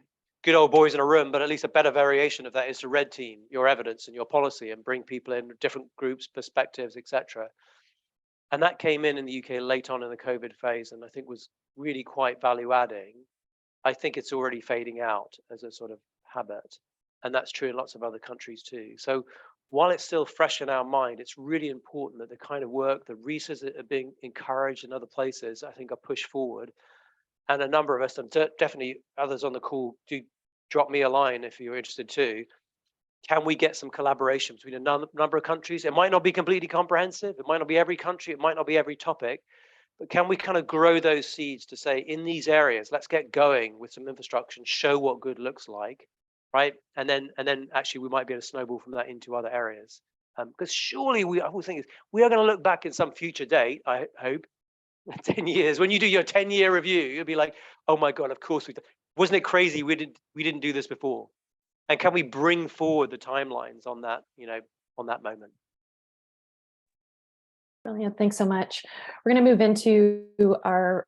good old boys in a room, but at least a better variation of that is to red team your evidence and your policy and bring people in, different groups, perspectives, etc. And that came in the UK late on in the COVID phase, and I think was really quite value adding. I think it's already fading out as a sort of habit, and that's true in lots of other countries too. So while it's still fresh in our mind, it's really important that the kind of work, the research that are being encouraged in other places, I think are pushed forward. And a number of us, and definitely others on the call, do drop me a line if you're interested too. Can we get some collaboration between a number of countries? It might not be completely comprehensive. It might not be every country. It might not be every topic. But can we kind of grow those seeds to say, in these areas, let's get going with some infrastructure and show what good looks like, right? And then actually we might be able to snowball from that into other areas. Because surely I always think we are going to look back in some future date, I hope, 10 years. When you do your 10-year review, you'll be like, oh my God, of course we did. Wasn't it crazy? We didn't do this before. And can we bring forward the timelines on that, on that moment? Brilliant. Thanks so much. We're going to move into our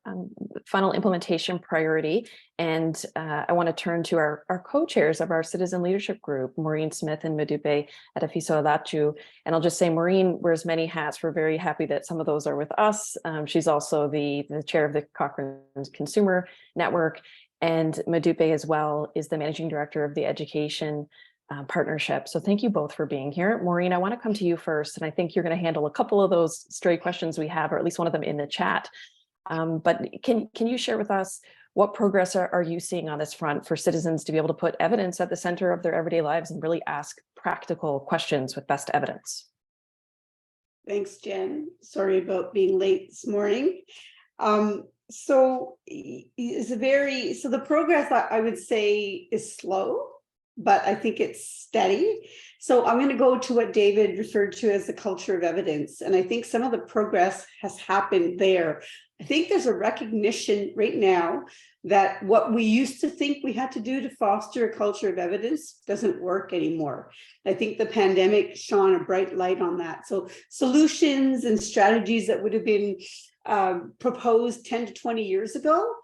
final implementation priority. And I want to turn to our co-chairs of our citizen leadership group, Maureen Smith and Modupe Adefeso-Olateju. And I'll just say, Maureen wears many hats. We're very happy that some of those are with us. She's also the chair of the Cochrane Consumer Network. And Modupe as well is the managing director of the Education Partnership. So thank you both for being here. Maureen, I want to come to you first, and I think you're going to handle a couple of those stray questions we have, or at least one of them in the chat. But can you share with us what progress are you seeing on this front for citizens to be able to put evidence at the center of their everyday lives and really ask practical questions with best evidence? Thanks, Jen. Sorry about being late this morning. So the progress I would say is slow, but I think it's steady. So I'm going to go to what David referred to as the culture of evidence. And I think some of the progress has happened there. I think there's a recognition right now that what we used to think we had to do to foster a culture of evidence doesn't work anymore. I think the pandemic shone a bright light on that. So solutions and strategies that would have been proposed 10 to 20 years ago,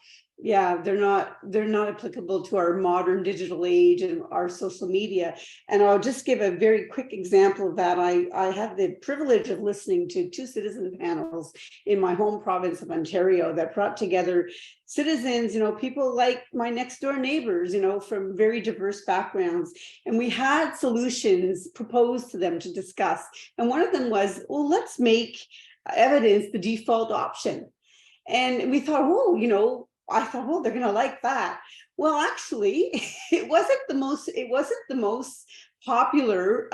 yeah, they're not applicable to our modern digital age and our social media. And I'll just give a very quick example of that. I had the privilege of listening to 2 citizen panels in my home province of Ontario that brought together citizens, people like my next door neighbors, from very diverse backgrounds. And we had solutions proposed to them to discuss. And one of them was, well, let's make evidence the default option. And we thought, I thought, well, they're going to like that. Well, actually, it wasn't the most popular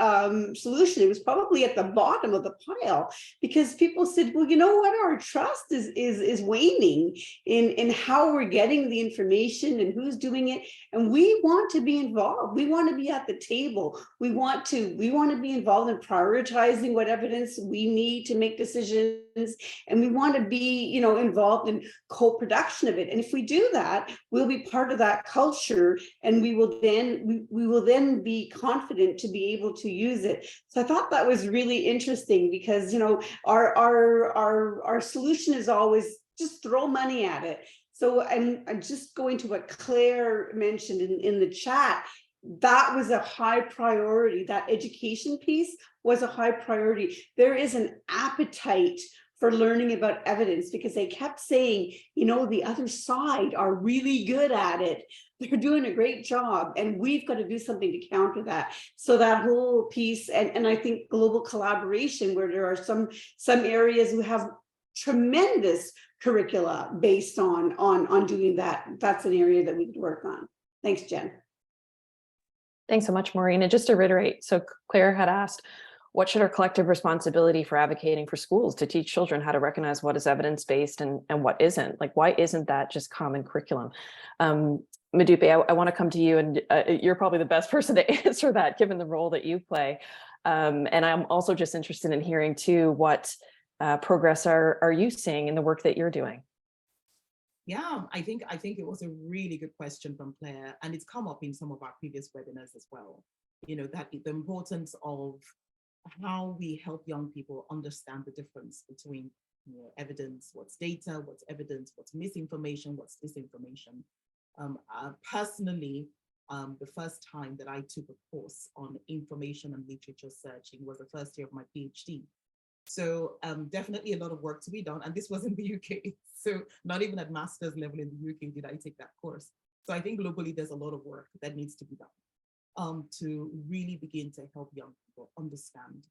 solution. It was probably at the bottom of the pile because people said, well, you know what, our trust is waning in how we're getting the information and who's doing it. And we want to be involved. We want to be at the table. We want to be involved in prioritizing what evidence we need to make decisions. And we want to be, involved in co-production of it. And if we do that, we'll be part of that culture, and we will then be confident to be able to use it. So I thought that was really interesting because, our solution is always just throw money at it. So I'm just going to what Claire mentioned in the chat. That was a high priority. That education piece was a high priority. There is an appetite for learning about evidence because they kept saying, the other side are really good at it. They're doing a great job, and we've got to do something to counter that. So that whole piece, and I think global collaboration, where there are some areas who have tremendous curricula based on doing that. That's an area that we could work on. Thanks, Jen. Thanks so much, Maureen. And just to reiterate, so Claire had asked, what should our collective responsibility for advocating for schools to teach children how to recognize what is evidence-based and what isn't? Like, why isn't that just common curriculum? Modupe, I want to come to you, and you're probably the best person to answer that, given the role that you play. And I'm also just interested in hearing too, what progress are you seeing in the work that you're doing? Yeah, I think it was a really good question from Claire, and it's come up in some of our previous webinars as well. That the importance of how we help young people understand the difference between evidence, what's data, what's evidence, what's misinformation, what's disinformation. Personally, the first time that I took a course on information and literature searching was the first year of my PhD. So definitely a lot of work to be done. And this was in the UK. So not even at master's level in the UK did I take that course. So I think globally there's a lot of work that needs to be done to really begin to help young people understand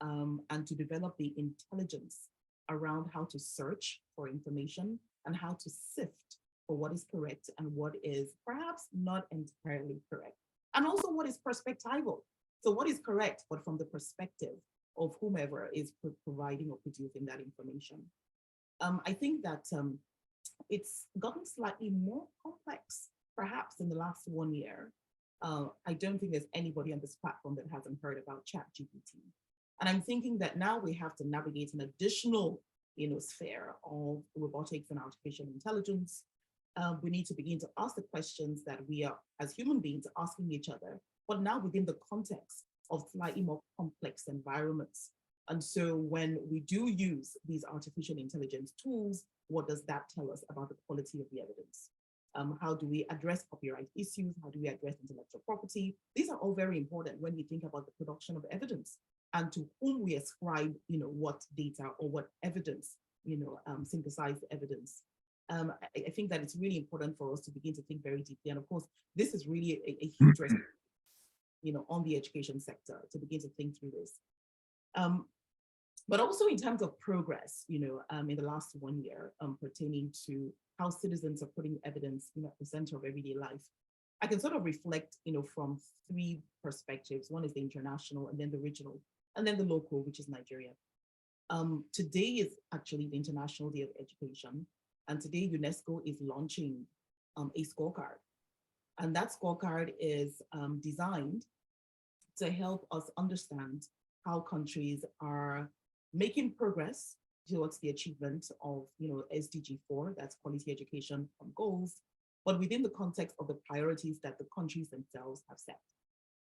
and to develop the intelligence around how to search for information and how to sift for what is correct and what is perhaps not entirely correct. And also what is perspectival. So what is correct, but from the perspective of whomever is providing or producing that information. I think that it's gotten slightly more complex, perhaps in the last 1 year. I don't think there's anybody on this platform that hasn't heard about ChatGPT. And I'm thinking that now we have to navigate an additional sphere of robotics and artificial intelligence. We need to begin to ask the questions that we are, as human beings, asking each other, but now within the context of slightly more complex environments. And so when we do use these artificial intelligence tools, what does that tell us about the quality of the evidence? How do we address copyright issues? How do we address intellectual property? These are all very important when we think about the production of evidence and to whom we ascribe, what data or what evidence, synthesized evidence. I think that it's really important for us to begin to think very deeply. And of course, this is really a huge risk, on the education sector to begin to think through this. But also in terms of progress, in the last 1 year, pertaining to how citizens are putting evidence at the center of everyday life. I can sort of reflect, from three perspectives. One is the international, and then the regional, and then the local, which is Nigeria. Today is actually the International Day of Education, and today UNESCO is launching a scorecard. And that scorecard is designed to help us understand how countries are making progress towards the achievement of, SDG 4, that's quality education goals, but within the context of the priorities that the countries themselves have set.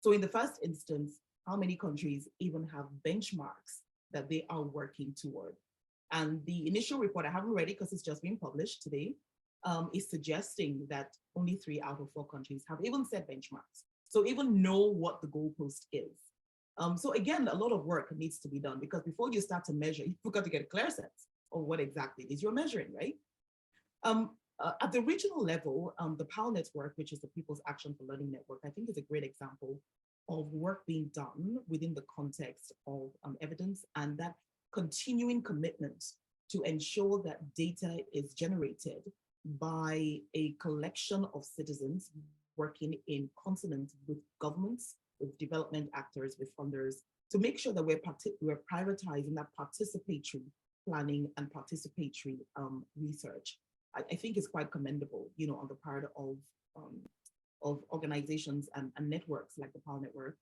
So in the first instance, how many countries even have benchmarks that they are working toward? And the initial report, I haven't read it because it's just been published today, is suggesting that only 3 out of 4 countries have even set benchmarks. So even know what the goalpost is. So again, a lot of work needs to be done, because before you start to measure, you've got to get a clear sense of what exactly it is you're measuring, right? At the regional level, the PAL network, which is the People's Action for Learning Network, I think is a great example of work being done within the context of evidence, and that continuing commitment to ensure that data is generated by a collection of citizens working in consonance with governments, with development actors, with funders, to make sure that we're prioritizing that participatory planning and participatory research. I think is quite commendable, on the part of organizations and networks like the PAL network.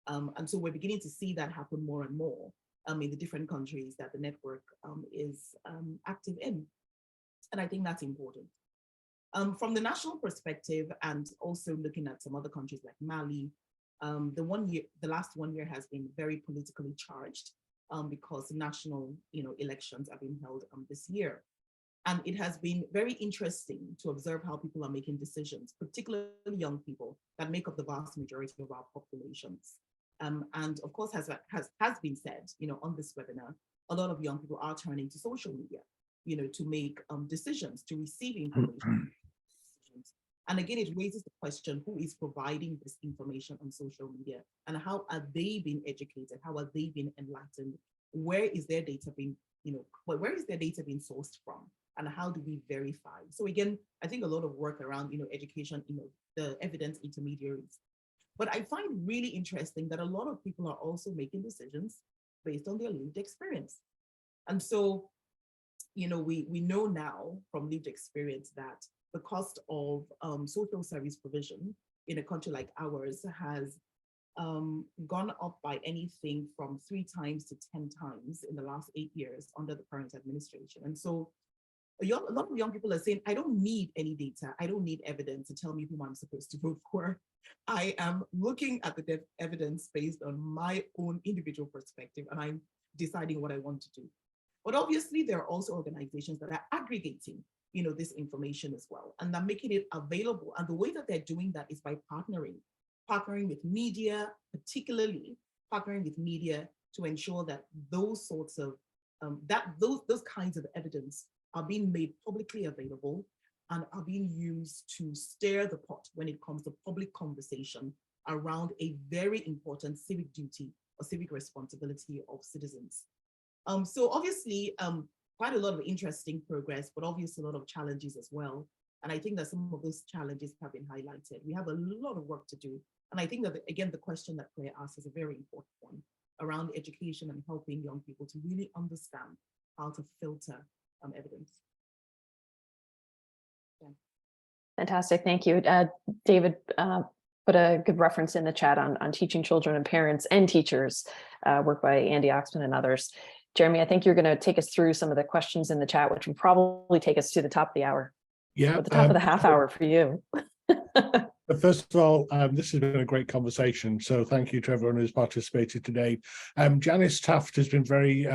And so we're beginning to see that happen more and more in the different countries that the network is active in. And I think that's important. From the national perspective, and also looking at some other countries like Mali, the last 1 year has been very politically charged because national elections are being held this year. And it has been very interesting to observe how people are making decisions, particularly young people that make up the vast majority of our populations. And of course, has been said, on this webinar, a lot of young people are turning to social media, to make decisions, to receive information. And again, it raises the question, who is providing this information on social media, and how are they being educated? How are they being enlightened? Where is their data being, where is their data being sourced from? And how do we verify? So again, I think a lot of work around, education, the evidence intermediaries. But I find really interesting that a lot of people are also making decisions based on their lived experience. And so, we know now from lived experience that the cost of social service provision in a country like ours has gone up by anything from 3 times to 10 times in the last 8 years under the current administration. And so a lot of young people are saying, I don't need any data. I don't need evidence to tell me whom I'm supposed to vote for. I am looking at the evidence based on my own individual perspective, and I'm deciding what I want to do. But obviously, there are also organizations that are aggregating, this information as well, and they're making it available. And the way that they're doing that is by partnering with media, particularly partnering with media to ensure that those sorts of those kinds of evidence are being made publicly available and are being used to stir the pot when it comes to public conversation around a very important civic duty or civic responsibility of citizens. So obviously, quite a lot of interesting progress, but obviously a lot of challenges as well. And I think that some of those challenges have been highlighted. We have a lot of work to do. And I think that, again, the question that Claire asked is a very important one around education and helping young people to really understand how to filter evidence. Yeah. Fantastic, thank you. David put a good reference in the chat on teaching children and parents and teachers, work by Andy Oxman and others. Jeremy, I think you're going to take us through some of the questions in the chat, which will probably take us to the top of the hour. Yeah, at the top of the half hour for you. First of all, this has been a great conversation, so thank you to everyone who's participated today. Janice Taft has been very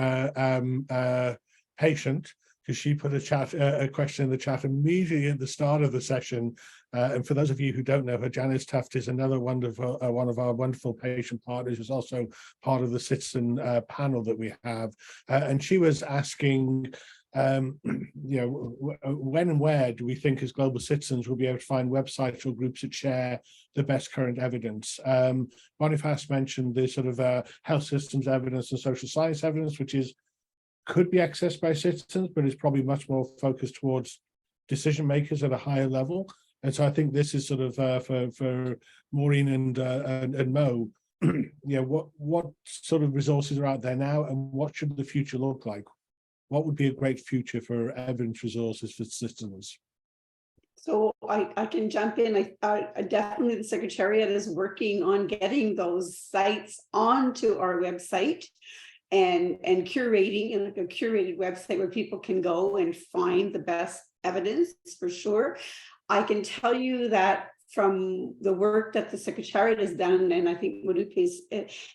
patient, because she put a question in the chat immediately at the start of the session. And for those of you who don't know her, Janice Taft is another wonderful, one of our wonderful patient partners, who's also part of the citizen panel that we have. And she was asking, when and where do we think as global citizens we'll be able to find websites or groups that share the best current evidence? Boniface mentioned the sort of health systems evidence and social science evidence, which could be accessed by citizens, but is probably much more focused towards decision makers at a higher level. And so I think this is sort of for Maureen and Mo, what sort of resources are out there now, and what should the future look like? What would be a great future for evidence resources for citizens? So I can jump in. I definitely, the Secretariat is working on getting those sites onto our website and curating, like a curated website where people can go and find the best evidence for sure. I can tell you that from the work that the Secretariat has done, and I think Modupe's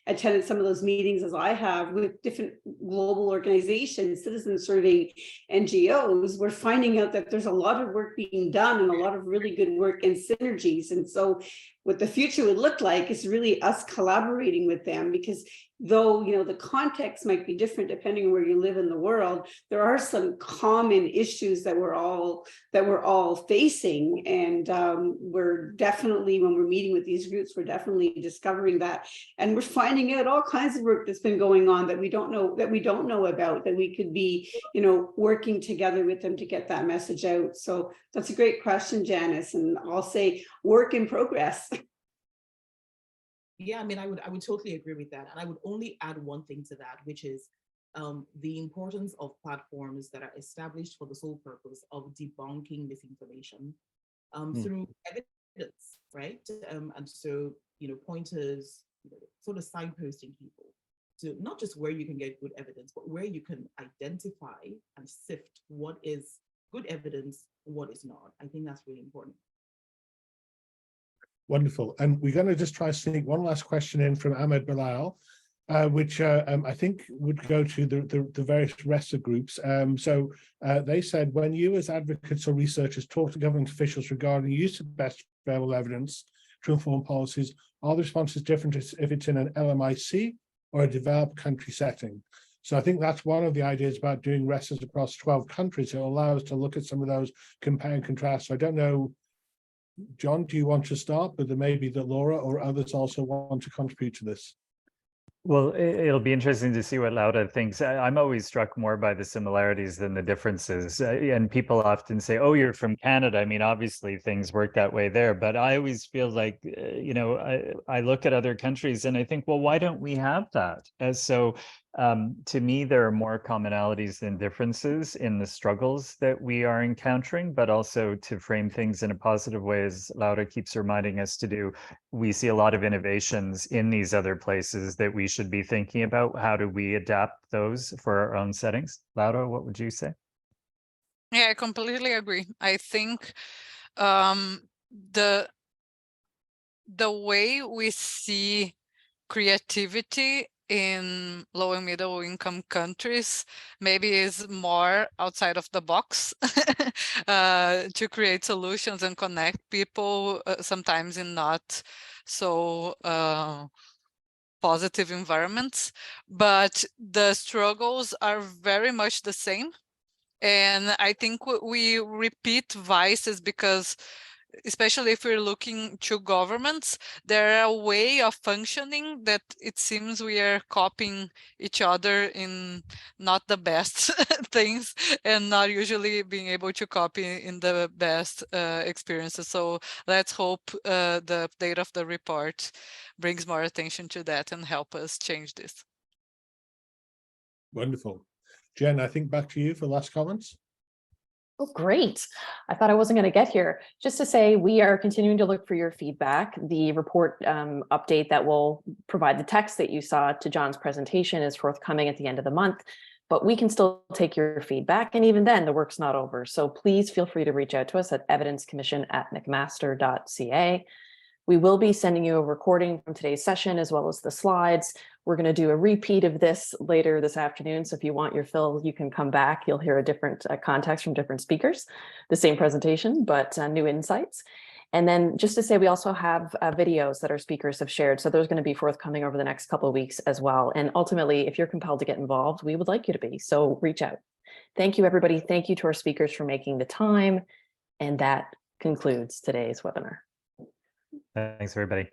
attended some of those meetings as I have with different global organizations, citizen serving NGOs, we're finding out that there's a lot of work being done and a lot of really good work and synergies. And so what the future would look like is really us collaborating with them, because though the context might be different depending on where you live in the world, there are some common issues that we're all facing, and we're definitely, when we're meeting with these groups, we're definitely discovering that, and we're finding out all kinds of work that's been going on that we don't know about, that we could be working together with them to get that message out. So that's a great question, Janice, and I'll say work in progress. Yeah, I mean, I would totally agree with that. And I would only add one thing to that, which is the importance of platforms that are established for the sole purpose of debunking misinformation through evidence, right? And so, pointers, sort of signposting people to not just where you can get good evidence, but where you can identify and sift what is good evidence, what is not. I think that's really important. Wonderful. And we're going to just try to sneak one last question in from Ahmed Bilal, which I think would go to the various rest of groups. So they said, when you as advocates or researchers talk to government officials regarding use of best available evidence to inform policies, are the responses different if it's in an LMIC or a developed country setting? So I think that's one of the ideas about doing RESTs across 12 countries. It'll allow us to look at some of those, compare and contrast. So I don't know, John, do you want to start? But there may be that Laura or others also want to contribute to this. Well, it'll be interesting to see what Laura thinks. I'm always struck more by the similarities than the differences. And people often say, oh, you're from Canada. I mean, obviously things work that way there. But I always feel like, I look at other countries and I think, well, why don't we have that? And so to me, there are more commonalities than differences in the struggles that we are encountering, but also to frame things in a positive way, as Laura keeps reminding us to do. We see a lot of innovations in these other places that we should be thinking about. How do we adapt those for our own settings? Laura, what would you say? Yeah, I completely agree. I think the way we see creativity in low and middle income countries maybe is more outside of the box to create solutions and connect people, sometimes in not so positive environments, but the struggles are very much the same. And I think we repeat vices because, especially if we're looking to governments, they're a way of functioning that it seems we are copying each other in not the best things, and not usually being able to copy in the best experiences. So let's hope the update of the report brings more attention to that and help us change this. Wonderful. Jenn, I think back to you for last comments. Oh, great. I thought I wasn't going to get here. Just to say, we are continuing to look for your feedback. The report update that will provide the text that you saw to John's presentation is forthcoming at the end of the month, but we can still take your feedback. And even then, the work's not over. So please feel free to reach out to us at evidencecommission@mcmaster.ca. We will be sending you a recording from today's session as well as the slides. We're going to do a repeat of this later this afternoon. So if you want your fill, you can come back. You'll hear a different context from different speakers, the same presentation, but new insights. And then just to say, we also have videos that our speakers have shared. So there's going to be forthcoming over the next couple of weeks as well. And ultimately, if you're compelled to get involved, we would like you to be. So reach out. Thank you, everybody. Thank you to our speakers for making the time. And that concludes today's webinar. Thanks, everybody.